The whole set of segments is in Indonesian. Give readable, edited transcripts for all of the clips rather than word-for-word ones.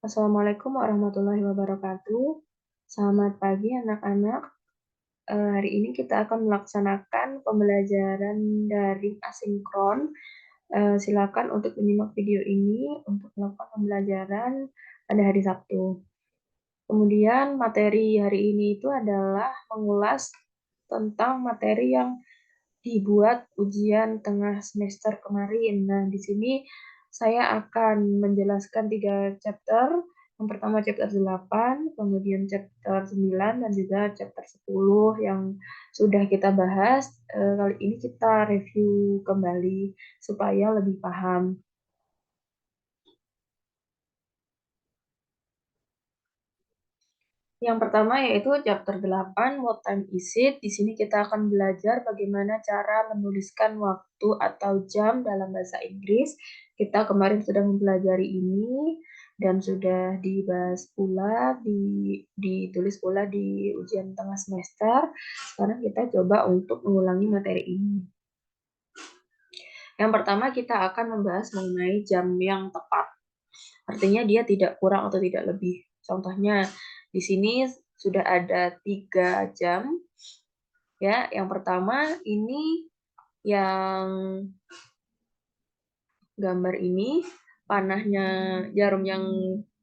Assalamualaikum warahmatullahi wabarakatuh. Selamat pagi anak-anak. Hari ini kita akan melaksanakan pembelajaran daring asinkron. Silakan untuk menyimak video ini untuk melakukan pembelajaran pada hari Sabtu. Kemudian materi hari ini itu adalah mengulas tentang materi yang dibuat ujian tengah semester kemarin. Nah, di sini saya akan menjelaskan 3 chapter. Yang pertama chapter 8, kemudian chapter 9, dan juga chapter 10 yang sudah kita bahas. Kali ini kita review kembali supaya lebih paham. Yang pertama yaitu chapter 8, What time is it? Di sini kita akan belajar bagaimana cara menuliskan waktu atau jam dalam bahasa Inggris. Kita kemarin sudah mempelajari ini dan sudah dibahas pula, ditulis pula di ujian tengah semester. Sekarang kita coba untuk mengulangi materi ini. Yang pertama kita akan membahas mengenai jam yang tepat. Artinya dia tidak kurang atau tidak lebih. Contohnya di sini sudah ada 3 jam. Ya, yang pertama ini yang gambar ini panahnya jarum yang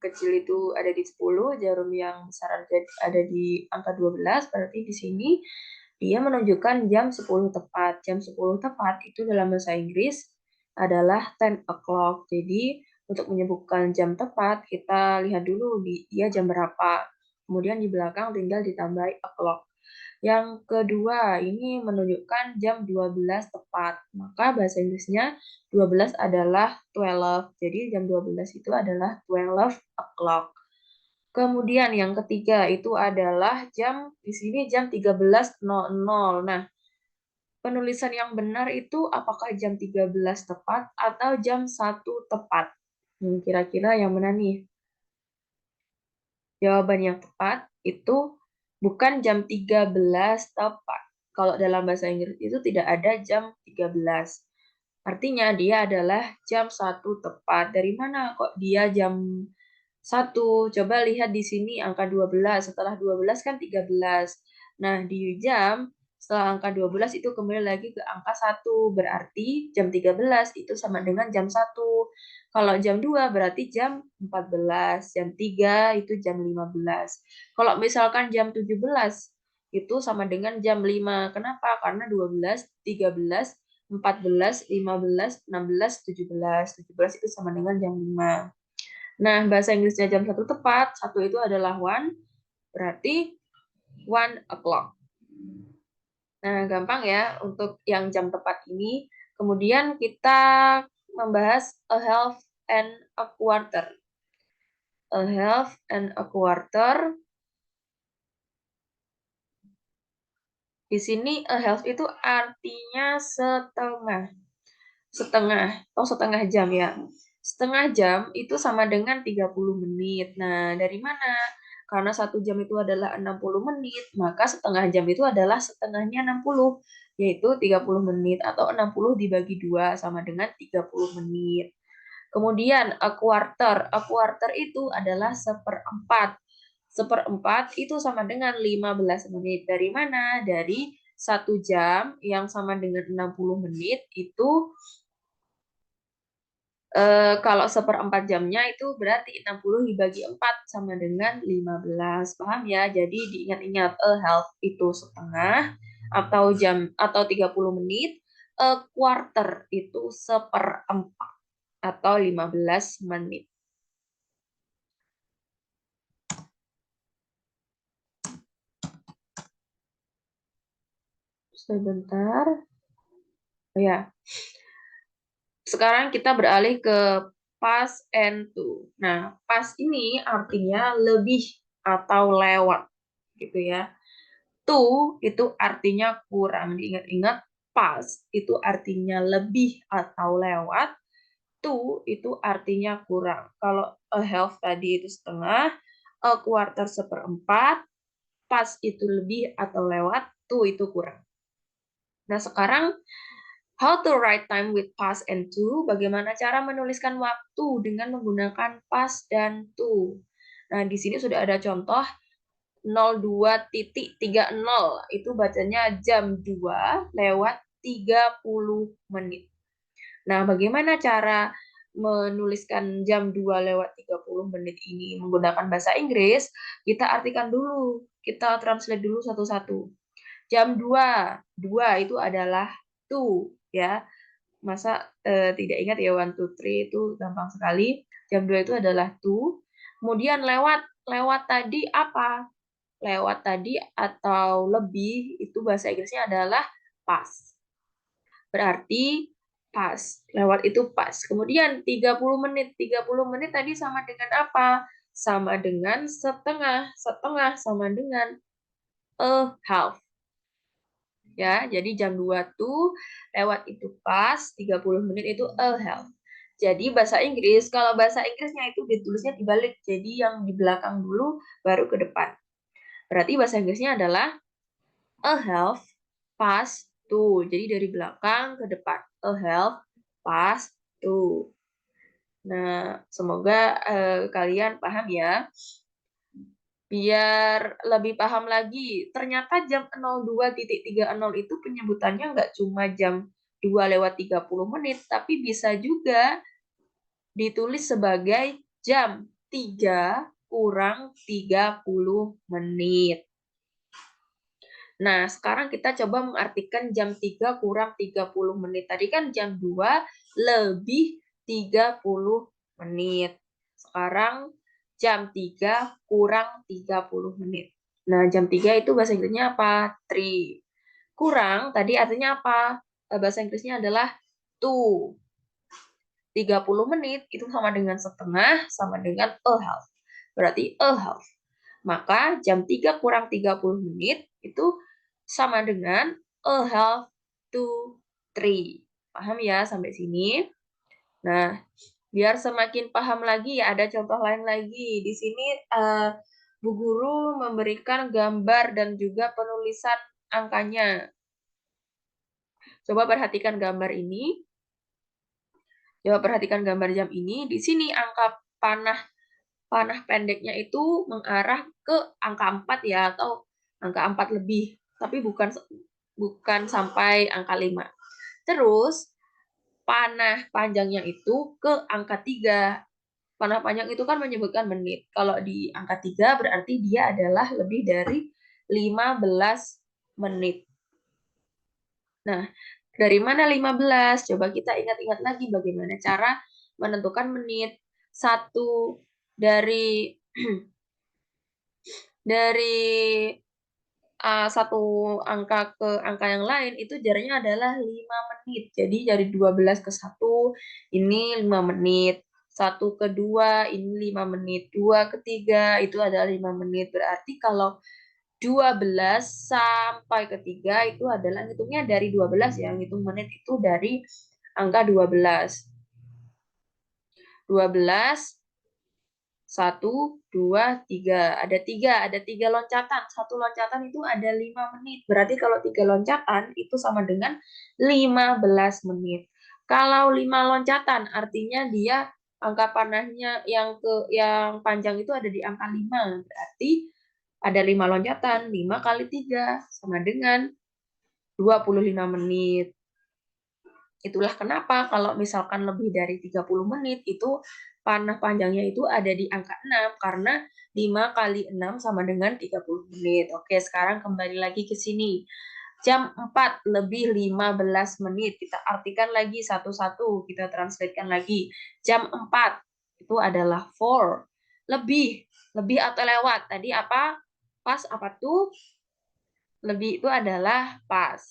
kecil itu ada di 10, jarum yang besar ada di angka 12, berarti di sini dia menunjukkan jam 10 tepat. Jam 10 tepat itu dalam bahasa Inggris adalah 10 o'clock. Jadi untuk menyebutkan jam tepat, kita lihat dulu dia jam berapa. Kemudian di belakang tinggal ditambahi o'clock. Yang kedua, ini menunjukkan jam 12 tepat. Maka bahasa Inggrisnya 12 adalah 12. Jadi jam 12 itu adalah 12 o'clock. Kemudian yang ketiga itu adalah jam, di sini jam 13.00. Nah, penulisan yang benar itu apakah jam 13 tepat atau jam 1 tepat? Kira-kira yang mana nih? Jawaban yang tepat itu bukan jam 13 tepat. Kalau dalam bahasa Inggris itu tidak ada jam 13. Artinya dia adalah jam 1 tepat. Dari mana kok dia jam 1? Coba lihat di sini angka 12. Setelah 12 kan 13. Nah, di jam setelah angka 12 itu kembali lagi ke angka 1. Berarti jam 13 itu sama dengan jam 1. Kalau jam 2 berarti jam 14. Jam 3 itu jam 15. Kalau misalkan jam 17 itu sama dengan jam 5. Kenapa? Karena 12, 13, 14, 15, 16, 17. 17 itu sama dengan jam 5. Nah, bahasa Inggrisnya jam 1 tepat. 1 itu adalah one, berarti 1 o'clock. Nah, gampang ya untuk yang jam tepat ini. Kemudian kita membahas a half and a quarter. A half and a quarter. Di sini a half itu artinya setengah. Setengah atau setengah jam ya. Setengah jam itu sama dengan 30 menit. Nah, dari mana? Karena 1 jam itu adalah 60 menit, maka setengah jam itu adalah setengahnya 60, yaitu 30 menit atau 60 dibagi 2 sama dengan 30 menit. Kemudian a quarter. A quarter itu adalah seperempat. Seperempat itu sama dengan 15 menit. Dari mana? Dari 1 jam yang sama dengan 60 menit itu kalau seperempat jamnya itu berarti 60 dibagi 4 sama dengan 15. Paham ya? Jadi diingat-ingat a half itu setengah atau jam atau 30 menit, a quarter itu seperempat atau 15 menit. Sebentar. Ya. Sekarang kita beralih ke past and to. Nah, past ini artinya lebih atau lewat gitu ya. To itu artinya kurang. Diingat-ingat, past itu artinya lebih atau lewat. To itu artinya kurang. Kalau a half tadi itu setengah, a quarter seperempat, past itu lebih atau lewat, to itu kurang. Nah, sekarang How to write time with past and to. Bagaimana cara menuliskan waktu dengan menggunakan past dan to. Nah, di sini sudah ada contoh 02.30. Itu bacanya jam 2 lewat 30 menit. Nah, bagaimana cara menuliskan jam 2 lewat 30 menit ini menggunakan bahasa Inggris? Kita artikan dulu, kita translate dulu satu-satu. Jam 2, 2 itu adalah to, ya. Masa tidak ingat ya 1, 2, 3 itu gampang sekali. Jam 2 itu adalah to. Kemudian lewat tadi apa? Lewat tadi atau lebih itu bahasa Inggrisnya adalah past. Berarti pas. Lewat itu pas. Kemudian 30 menit. 30 menit tadi sama dengan apa? Sama dengan setengah. Setengah sama dengan a half. Ya, jadi jam 2 tuh lewat itu pas, 30 menit itu a half. Jadi bahasa Inggris, kalau bahasa Inggrisnya itu ditulisnya dibalik. Jadi yang di belakang dulu baru ke depan. Berarti bahasa Inggrisnya adalah a half past two. Jadi dari belakang ke depan. A half past two. Nah, semoga kalian paham ya. Biar lebih paham lagi, ternyata jam 02.30 itu penyebutannya nggak cuma jam 2 lewat 30 menit, tapi bisa juga ditulis sebagai jam 3 kurang 30 menit. Nah, sekarang kita coba mengartikan jam 3 kurang 30 menit. Tadi kan jam 2 lebih 30 menit. Sekarang jam 3 kurang 30 menit. Nah, jam 3 itu bahasa Inggrisnya apa? 3. Kurang, tadi artinya apa? Bahasa Inggrisnya adalah 2. 30 menit itu sama dengan setengah, sama dengan a half. Berarti a half. Maka jam 3 kurang 30 menit itu sama dengan a half to 3. Paham ya sampai sini? Nah, biar semakin paham lagi ya ada contoh lain lagi. Di sini Bu Guru memberikan gambar dan juga penulisan angkanya. Coba perhatikan gambar ini. Coba perhatikan gambar jam ini. Di sini angka panah pendeknya itu mengarah ke angka 4 ya, atau angka 4 lebih, tapi bukan sampai angka 5. Terus panah panjangnya itu ke angka 3. Panah panjang itu kan menyebutkan menit. Kalau di angka 3 berarti dia adalah lebih dari 15 menit. Nah, dari mana 15? Coba kita ingat-ingat lagi bagaimana cara menentukan menit. Satu dari satu angka ke angka yang lain itu jaraknya adalah 5 menit. Jadi dari 12 ke 1 ini 5 menit. 1 ke 2 ini 5 menit. 2 ke 3 itu adalah 5 menit. Berarti kalau 12 sampai ke 3 itu adalah hitungnya dari 12 ya. Hitung menit itu dari angka 12. 12 1, 2, 3. Ada tiga loncatan. Satu loncatan itu ada 5 menit. Berarti kalau 3 loncatan itu sama dengan 15 menit. Kalau 5 loncatan artinya dia angka panahnya yang panjang itu ada di angka 5. Berarti ada 5 loncatan. 5 kali 3 sama dengan 25 menit. Itulah kenapa kalau misalkan lebih dari 30 menit itu panah panjangnya itu ada di angka 6 karena 5 kali 6 sama dengan 30 menit. Oke, sekarang kembali lagi ke sini. Jam 4 lebih 15 menit. Kita artikan lagi satu-satu, kita translatekan lagi. Jam 4 itu adalah for. Lebih atau lewat. Tadi apa? Pas apa tuh? Lebih itu adalah pas.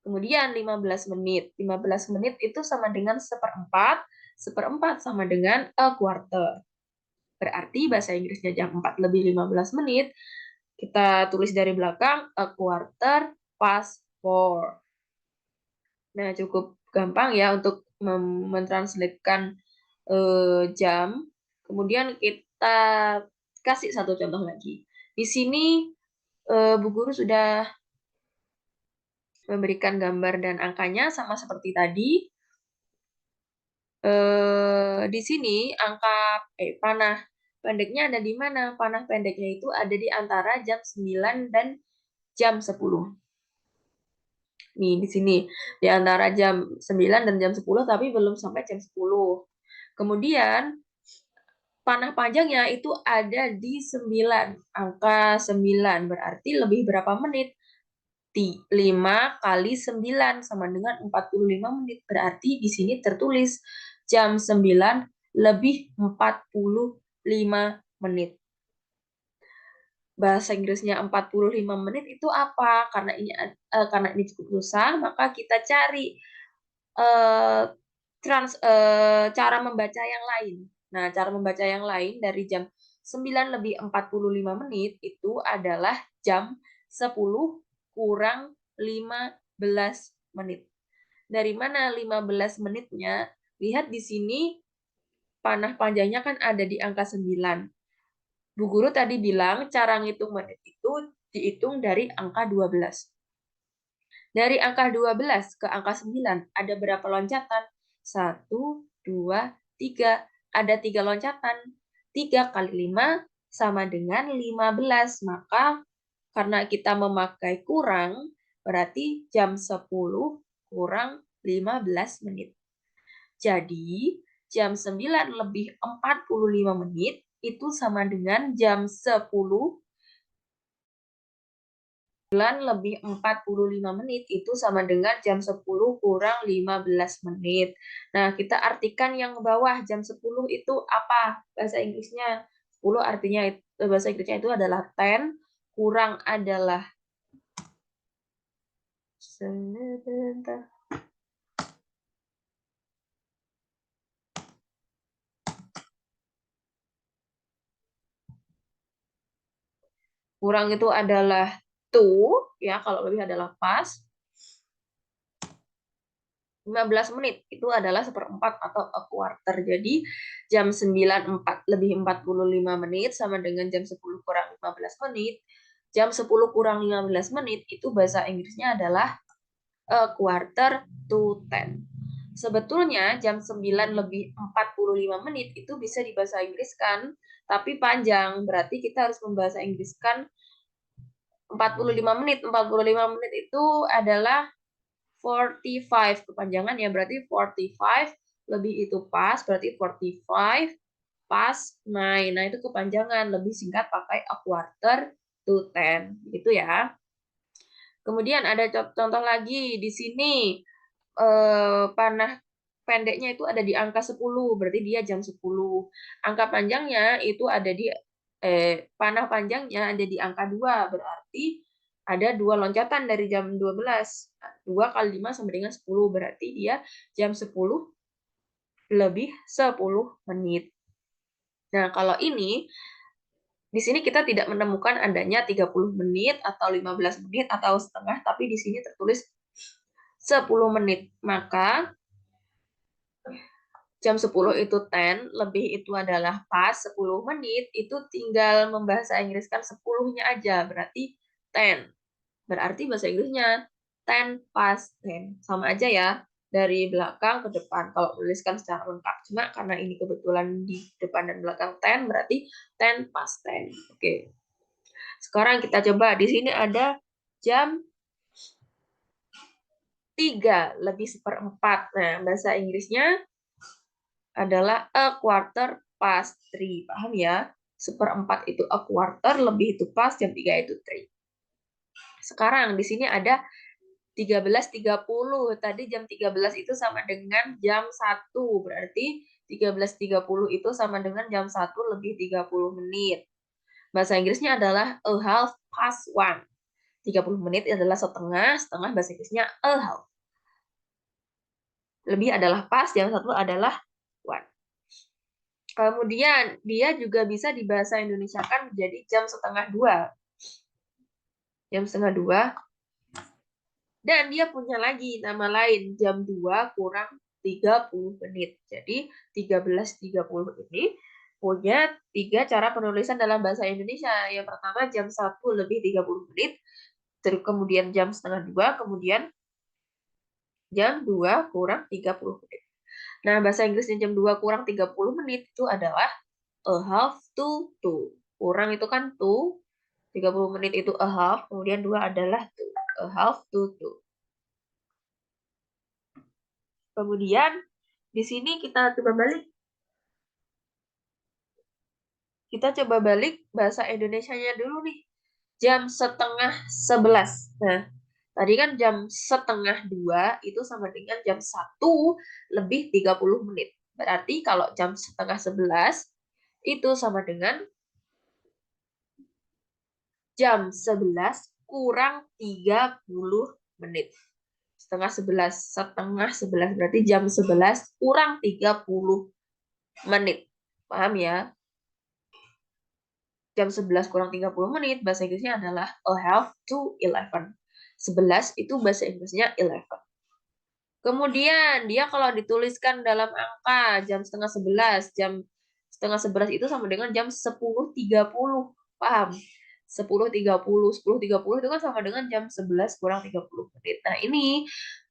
Kemudian 15 menit. 15 menit itu sama dengan seperempat. Seperempat sama dengan a quarter. Berarti bahasa Inggrisnya jam 4 lebih 15 menit. Kita tulis dari belakang a quarter past 4. Nah, cukup gampang ya untuk mentranslatekan jam. Kemudian kita kasih satu contoh lagi. Di sini Bu Guru sudah memberikan gambar dan angkanya sama seperti tadi. Di sini panah pendeknya ada di mana? Panah pendeknya itu ada di antara jam 9 dan jam 10. Nih, di sini. Di antara jam 9 dan jam 10, tapi belum sampai jam 10. Kemudian, panah panjangnya itu ada di 9. Angka 9 berarti lebih berapa menit? 5 kali 9 sama dengan 45 menit. Berarti di sini tertulis jam 9 lebih 45 menit. Bahasa Inggrisnya 45 menit itu apa? Karena ini cukup susah, maka kita cari uh, cara membaca yang lain. Nah, cara membaca yang lain dari jam 9 lebih 45 menit itu adalah jam 10 kurang 15 menit. Dari mana 15 menitnya? Lihat di sini panah panjangnya kan ada di angka 9. Bu Guru tadi bilang cara ngitung menit itu dihitung dari angka 12. Dari angka 12 ke angka 9 ada berapa loncatan? 1, 2, 3. Ada 3 loncatan. 3 kali 5 sama dengan 15. Maka karena kita memakai kurang, berarti jam 10 kurang 15 menit. Jadi, jam 9 lebih 45 menit itu sama dengan jam 10 lebih 45 menit itu sama dengan jam 10 kurang 15 menit. Nah, kita artikan yang bawah jam 10 itu apa? Bahasa Inggrisnya 10 artinya bahasa Inggrisnya itu adalah 10 kurang adalah sebentar. Kurang itu adalah two ya, kalau lebih adalah pas. 15 menit itu adalah seperempat atau a quarter. Jadi jam 9 lebih 45 menit sama dengan jam 10 kurang 15 menit. Jam 10 kurang 15 menit itu bahasa Inggrisnya adalah a quarter to 10. Sebetulnya jam 9 lebih 45 menit itu bisa dibahasa Inggriskan, tapi panjang. Berarti kita harus membahasa Inggriskan 45 menit. 45 menit itu adalah 45 kepanjangan ya, berarti 45 lebih itu pas, berarti 45 pas 9. Nah, itu kepanjangan, lebih singkat pakai a quarter to 10 gitu ya. Kemudian ada contoh lagi di sini, panah pendeknya itu ada di angka 10, berarti dia jam 10. Angka panjangnya itu ada di panah panjangnya ada di angka 2, berarti ada 2 loncatan dari jam 12. 2 kali 5 sama dengan 10, berarti dia jam 10 lebih 10 menit. Nah, kalau ini di sini kita tidak menemukan adanya 30 menit atau 15 menit atau setengah, tapi di sini tertulis 10 menit. Maka jam 10 itu 10, lebih itu adalah pas 10 menit, itu tinggal membahasa Inggriskan 10-nya aja, berarti 10. Berarti bahasa Inggrisnya 10 past 10. Sama aja ya, dari belakang ke depan kalau tuliskan secara lengkap. Cuma karena ini kebetulan di depan dan belakang 10, berarti 10 past 10. Oke. Sekarang kita coba, di sini ada jam 3 lebih seperempat. Nah, bahasa Inggrisnya adalah a quarter past 3. Paham ya? Seperempat itu a quarter, lebih itu past, jam 3 itu 3. Sekarang di sini ada 13.30. Tadi jam 13 itu sama dengan jam 1. Berarti 13.30 itu sama dengan jam 1 lebih 30 menit. Bahasa Inggrisnya adalah a half past 1. 30 menit adalah setengah, setengah bahasa Inggrisnya a half. Lebih adalah pas, jam 1 adalah 1. Kemudian dia juga bisa dibahasa Indonesiakan menjadi jam setengah 2. Jam setengah 2. Dan dia punya lagi nama lain, jam 2 kurang 30 menit. Jadi 13.30 ini punya 3 cara penulisan dalam bahasa Indonesia. Yang pertama jam 1 lebih 30 menit, terus kemudian jam setengah 2, kemudian Jam 2 kurang 30 menit. Nah, bahasa Inggrisnya jam 2 kurang 30 menit itu adalah a half to 2. Kurang itu kan to, 30 menit itu a half, kemudian 2 adalah to. A half to 2. Kemudian di sini kita coba balik. Kita coba balik bahasa Indonesianya dulu nih. Jam setengah 11. Nah, tadi kan jam setengah 2 itu sama dengan jam 1 lebih 30 menit. Berarti kalau jam setengah 11 itu sama dengan jam 11 kurang 30 menit. Setengah 11 berarti jam 11 kurang 30 menit. Paham ya? Jam 11 kurang 30 menit, bahasa Inggrisnya adalah a half to 11. 11 itu bahasa Inggrisnya 11. Kemudian, dia kalau dituliskan dalam angka jam setengah 11, jam setengah 11 itu sama dengan jam 10.30. Paham? 10.30 itu kan sama dengan jam 11 kurang 30 menit. Nah, ini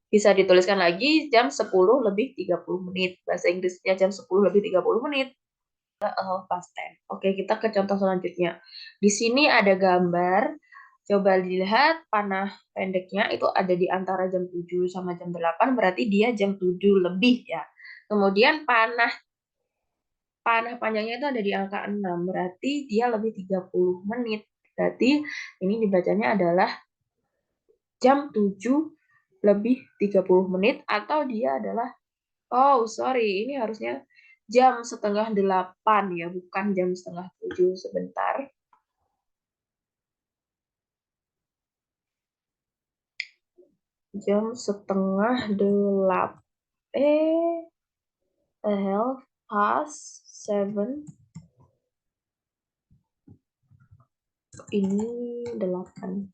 bisa dituliskan lagi jam 10 lebih 30 menit. Bahasa Inggrisnya jam 10 lebih 30 menit. Past tense. Oke, kita ke contoh selanjutnya. Di sini ada gambar. Coba dilihat panah pendeknya itu ada di antara jam 7 sama jam 8, berarti dia jam 7 lebih ya. Kemudian panah panjangnya itu ada di angka 6, berarti dia lebih 30 menit. Berarti ini dibacanya adalah jam 7 lebih 30 menit atau dia adalah, oh sorry, ini harusnya jam setengah 8 ya, bukan jam setengah 7. Sebentar. Jam setengah 8. A half past 7. Ini 8.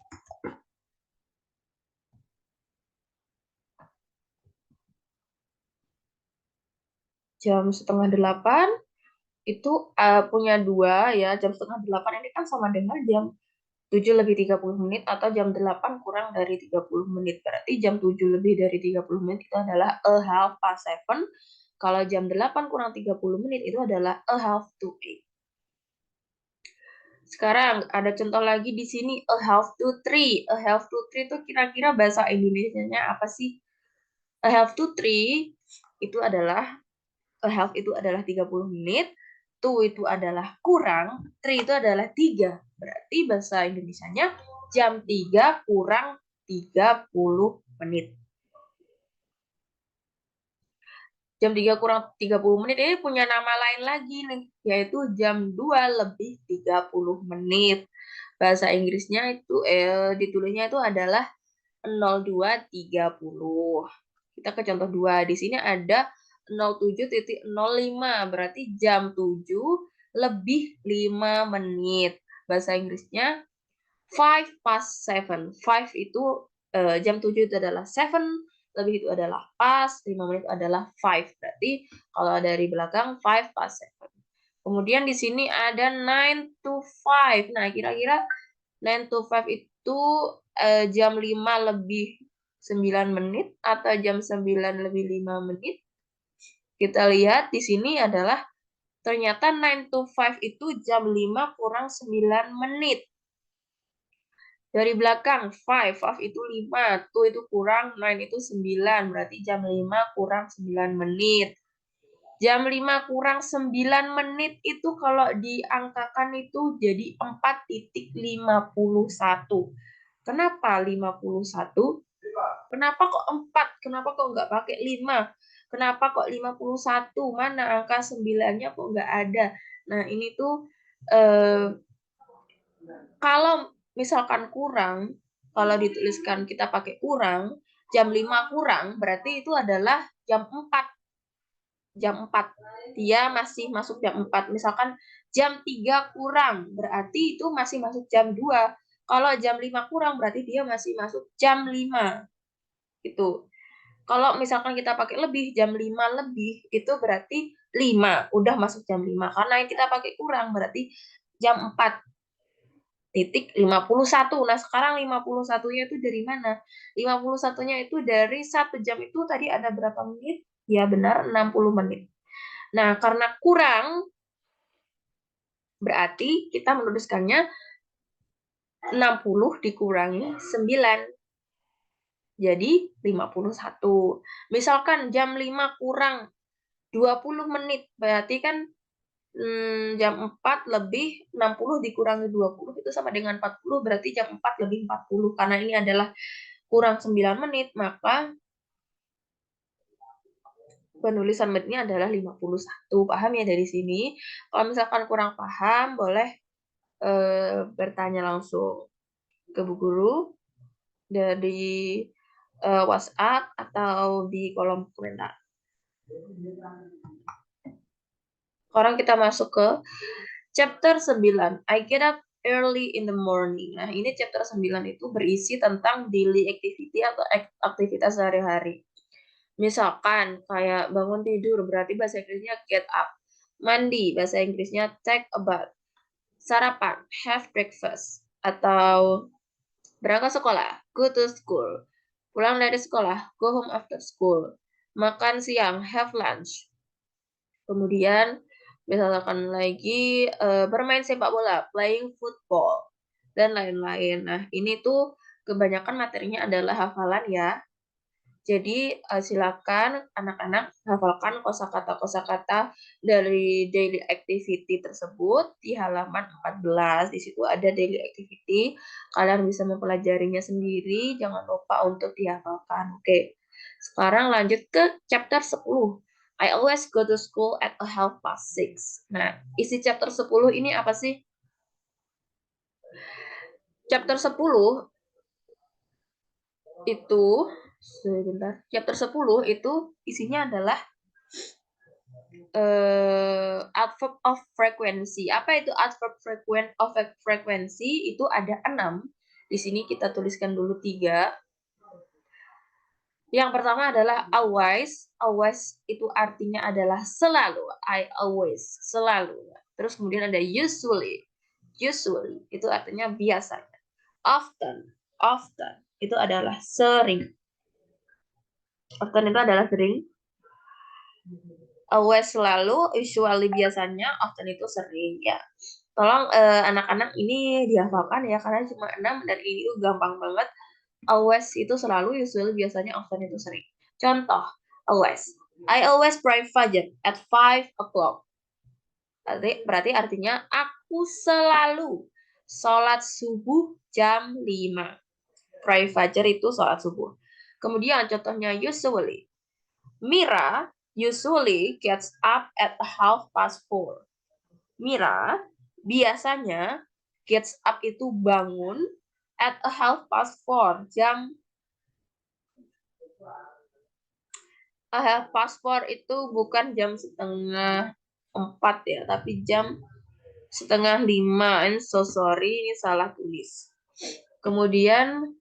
Jam setengah 8 itu punya 2 ya. Jam setengah 8 ini kan sama dengan jam 7 lebih 30 menit atau jam 8 kurang dari 30 menit. Berarti jam 7 lebih dari 30 menit itu adalah a half past 7. Kalau jam 8 kurang 30 menit itu adalah a half to 8. Sekarang ada contoh lagi di sini a half to 3. A half to 3 itu kira-kira bahasa Indonesianya apa sih? A half to 3 itu adalah a half itu adalah 30 menit, to itu adalah kurang, 3 itu adalah 3. Berarti bahasa Indonesianya jam 3 kurang 30 menit. Jam 3 kurang 30 menit ini punya nama lain lagi nih, yaitu jam 2 lebih 30 menit. Bahasa Inggrisnya itu ditulisnya itu adalah 02.30. Kita ke contoh 2. Di sini ada 07.05, berarti jam 7 lebih 5 menit. Bahasa Inggrisnya 5 past 7. 5 itu jam 7 itu adalah 7, lebih itu adalah past, 5 menit adalah 5. Berarti kalau dari belakang 5 past 7. Kemudian di sini ada 9 to 5. Nah, kira-kira 9 to 5 itu jam 5 lebih 9 menit atau jam 9 lebih 5 menit. Kita lihat di sini adalah ternyata 9 to 5 itu jam 5 kurang 9 menit. Dari belakang 5 itu 5, 2 itu kurang, 9 itu 9, berarti jam 5 kurang 9 menit. Jam 5 kurang 9 menit itu kalau diangkakan itu jadi 4.51. Kenapa 51? Kenapa kok 4? Kenapa kok nggak pakai 5? Kenapa kok 51? Mana angka 9-nya kok nggak ada? Nah, ini tuh kalau misalkan kurang, kalau dituliskan kita pakai kurang, jam 5 kurang berarti itu adalah jam 4. Jam 4. Dia masih masuk jam 4. Misalkan jam 3 kurang, berarti itu masih masuk jam 2. Kalau jam 5 kurang, berarti dia masih masuk jam 5. Gitu. Kalau misalkan kita pakai lebih, jam 5 lebih, itu berarti 5. Udah masuk jam 5. Karena yang kita pakai kurang, berarti jam 4. titik 51. Nah, sekarang 51-nya itu dari mana? 51-nya itu dari 1 jam itu tadi ada berapa menit? Ya benar, 60 menit. Nah, karena kurang, berarti kita menuliskannya 60 dikurangi 9. Jadi 51. Misalkan jam 5 kurang 20 menit, berarti kan jam 4 lebih 60 dikurangi 20 itu sama dengan 40, berarti jam 4 lebih 40. Karena ini adalah kurang 9 menit, maka penulisan menitnya adalah 51. Paham ya dari sini? Kalau misalkan kurang paham, boleh bertanya langsung ke Bu Guru dari WhatsApp atau di kolom komentar. Sekarang kita masuk ke chapter 9. I get up early in the morning. Nah, ini chapter 9 itu berisi tentang daily activity atau aktivitas sehari-hari. Misalkan kayak bangun tidur, berarti bahasa Inggrisnya get up. Mandi, bahasa Inggrisnya take a bath. Sarapan, have breakfast. Atau berangkat sekolah, go to school. Pulang dari sekolah, go home after school. Makan siang, have lunch. Kemudian misalkan lagi bermain sepak bola, playing football, dan lain-lain. Nah, ini tuh kebanyakan materinya adalah hafalan ya. Jadi silakan anak-anak hafalkan kosakata-kosakata dari daily activity tersebut di halaman 14. Di situ ada daily activity. Kalian bisa mempelajarinya sendiri, jangan lupa untuk dihafalkan. Oke. Sekarang lanjut ke chapter 10. I always go to school at 6:30. Nah, isi chapter 10 ini apa sih? Chapter 10 itu sebentar. Chapter 10 itu isinya adalah adverb of frequency. Apa itu adverb of frequency? Itu ada 6. Di sini kita tuliskan dulu 3. Yang pertama adalah always. Always itu artinya adalah selalu. I always, selalu. Terus kemudian ada usually. Usually itu artinya biasanya. Often, often itu adalah sering. Often itu adalah sering. Always selalu, usually biasanya, often itu sering ya. Tolong anak-anak ini dihafalkan ya karena cuma 6 dan ini tuh gampang banget. Always itu selalu, usually biasanya, often itu sering. Contoh, always. I always pray fajr at 5 o'clock. Berarti artinya aku selalu sholat subuh jam 5. Pray fajr itu sholat subuh. Kemudian contohnya usually. Mira usually gets up at 4:30. Mira biasanya gets up itu bangun at 4:30, jam 4:30 itu bukan jam 3:30 ya, tapi jam 4:30. I'm so sorry, ini salah tulis. Kemudian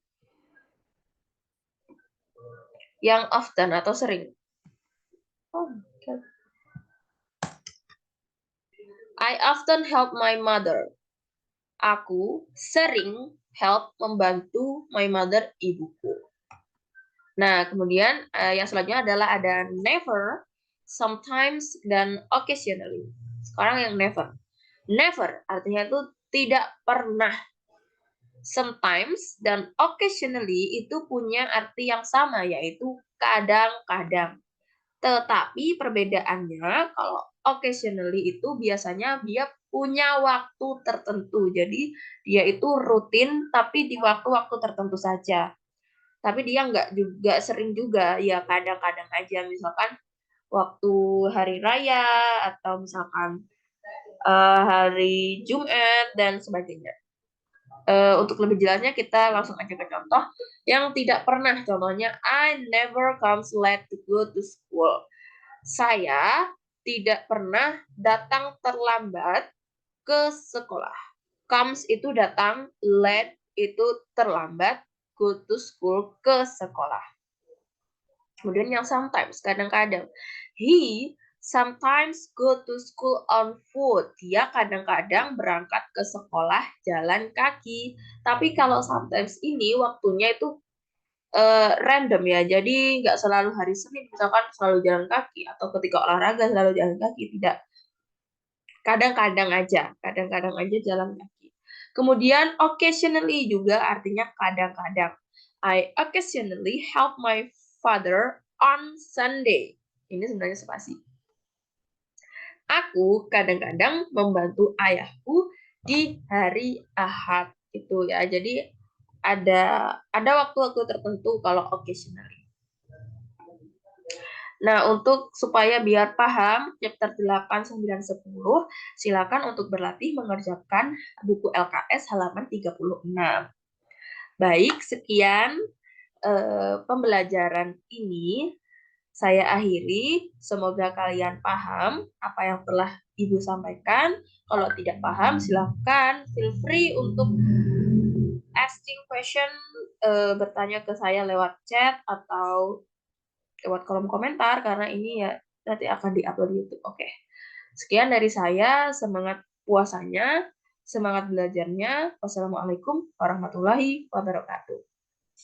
yang often atau sering. Oh, okay. I often help my mother. Aku sering help membantu my mother, ibuku. Nah, kemudian yang selanjutnya adalah ada never, sometimes, dan occasionally. Sekarang yang never. Never artinya itu tidak pernah. Sometimes dan occasionally itu punya arti yang sama, yaitu kadang-kadang. Tetapi perbedaannya, kalau occasionally itu biasanya dia punya waktu tertentu. Jadi dia itu rutin, tapi di waktu-waktu tertentu saja. Tapi dia nggak juga sering juga, ya kadang-kadang aja. Misalkan waktu hari raya, atau misalkan hari Jumat, dan sebagainya. Untuk lebih jelasnya kita langsung aja ke contoh yang tidak pernah. Contohnya, I never comes late to go to school. Saya tidak pernah datang terlambat ke sekolah. Comes itu datang, late itu terlambat, go to school ke sekolah. Kemudian yang sometimes, kadang-kadang. He sometimes go to school on foot. Dia kadang-kadang berangkat ke sekolah jalan kaki. Tapi kalau sometimes ini waktunya itu random ya. Jadi nggak selalu hari Senin misalkan selalu jalan kaki atau ketika olahraga selalu jalan kaki, tidak. Kadang-kadang aja jalan kaki. Kemudian occasionally juga artinya kadang-kadang. I occasionally help my father on Sunday. Ini sebenarnya spasi. Aku kadang-kadang membantu ayahku di hari Ahad itu ya. Jadi ada waktu-waktu tertentu kalau occasionally. Nah, untuk supaya biar paham chapter 8, 9, 10, silakan untuk berlatih mengerjakan buku LKS halaman 36. Baik, sekian pembelajaran ini saya akhiri. Semoga kalian paham apa yang telah Ibu sampaikan. Kalau tidak paham, silakan feel free untuk asking question, bertanya ke saya lewat chat atau lewat kolom komentar, karena ini ya nanti akan diupload di YouTube. Oke. Sekian dari saya, semangat puasanya, semangat belajarnya. Wassalamualaikum warahmatullahi wabarakatuh.